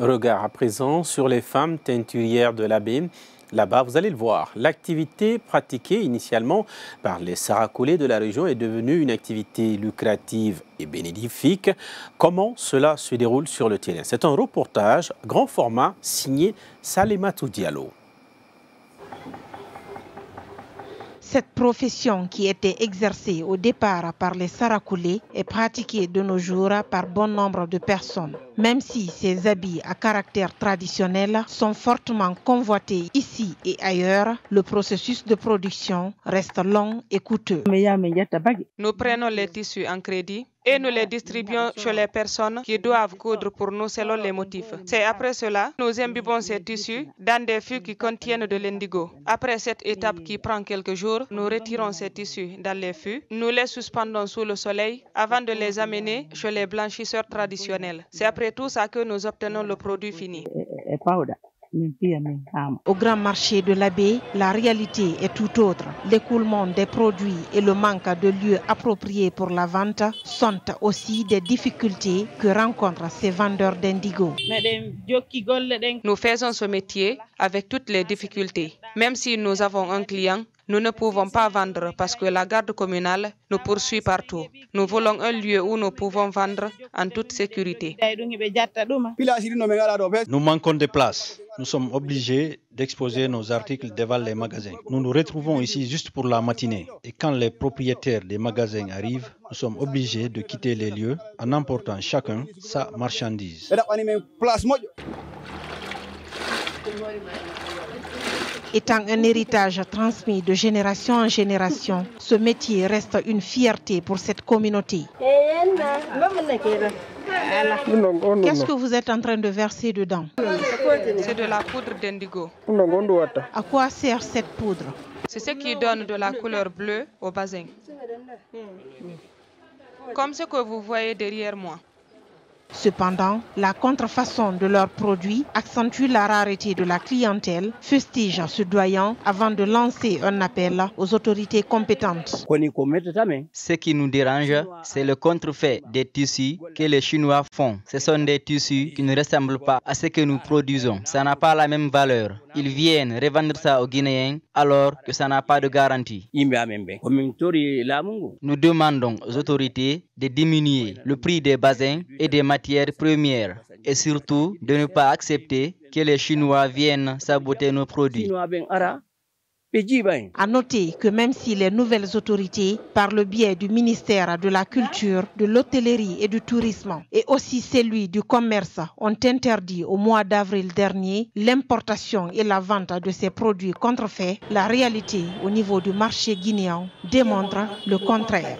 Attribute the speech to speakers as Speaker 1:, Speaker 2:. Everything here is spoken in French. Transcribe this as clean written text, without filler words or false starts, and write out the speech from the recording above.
Speaker 1: Regard à présent sur les femmes teinturières de l'Abbé. Là-bas, vous allez le voir, l'activité pratiquée initialement par les Saracoulés de la région est devenue une activité lucrative et bénéfique. Comment cela se déroule sur le terrain? C'est un reportage grand format signé Salematou Diallo.
Speaker 2: Cette profession qui était exercée au départ par les Saracoulés est pratiquée de nos jours par bon nombre de personnes. Même si ces habits à caractère traditionnel sont fortement convoités ici et ailleurs, le processus de production reste long et coûteux.
Speaker 3: Nous prenons les tissus en crédit et nous les distribuons chez les personnes qui doivent coudre pour nous selon les motifs. C'est après cela, nous imbibons ces tissus dans des fûts qui contiennent de l'indigo. Après cette étape qui prend quelques jours, nous retirons ces tissus dans les fûts, nous les suspendons sous le soleil avant de les amener chez les blanchisseurs traditionnels. C'est après tout ça que nous obtenons le produit fini.
Speaker 2: Au grand marché de l'Abbé, la réalité est tout autre. L'écoulement des produits et le manque de lieux appropriés pour la vente sont aussi des difficultés que rencontrent ces vendeurs d'indigo.
Speaker 3: Nous faisons ce métier avec toutes les difficultés. Même si nous avons un client, nous ne pouvons pas vendre parce que la garde communale nous poursuit partout. Nous voulons un lieu où nous pouvons vendre en toute sécurité.
Speaker 4: Nous manquons de place. Nous sommes obligés d'exposer nos articles devant les magasins. Nous nous retrouvons ici juste pour la matinée. Et quand les propriétaires des magasins arrivent, nous sommes obligés de quitter les lieux en emportant chacun sa marchandise.
Speaker 2: Étant un héritage transmis de génération en génération, ce métier reste une fierté pour cette communauté. Qu'est-ce que vous êtes en train de verser dedans?
Speaker 3: C'est de la poudre d'indigo.
Speaker 2: À quoi sert cette poudre?
Speaker 3: C'est ce qui donne de la couleur bleue au bazin. Comme ce que vous voyez derrière moi.
Speaker 2: Cependant, la contrefaçon de leurs produits accentue la rareté de la clientèle, fustige ce doyen avant de lancer un appel aux autorités compétentes.
Speaker 5: Ce qui nous dérange, c'est le contrefait des tissus que les Chinois font. Ce sont des tissus qui ne ressemblent pas à ce que nous produisons. Ça n'a pas la même valeur. Ils viennent revendre ça aux Guinéens alors que ça n'a pas de garantie. Nous demandons aux autorités de diminuer le prix des bazins et des matières premières et surtout de ne pas accepter que les Chinois viennent saboter nos produits.
Speaker 2: À noter que même si les nouvelles autorités, par le biais du ministère de la Culture, de l'Hôtellerie et du Tourisme, et aussi celui du Commerce, ont interdit au mois d'avril dernier l'importation et la vente de ces produits contrefaits, la réalité au niveau du marché guinéen démontre le contraire.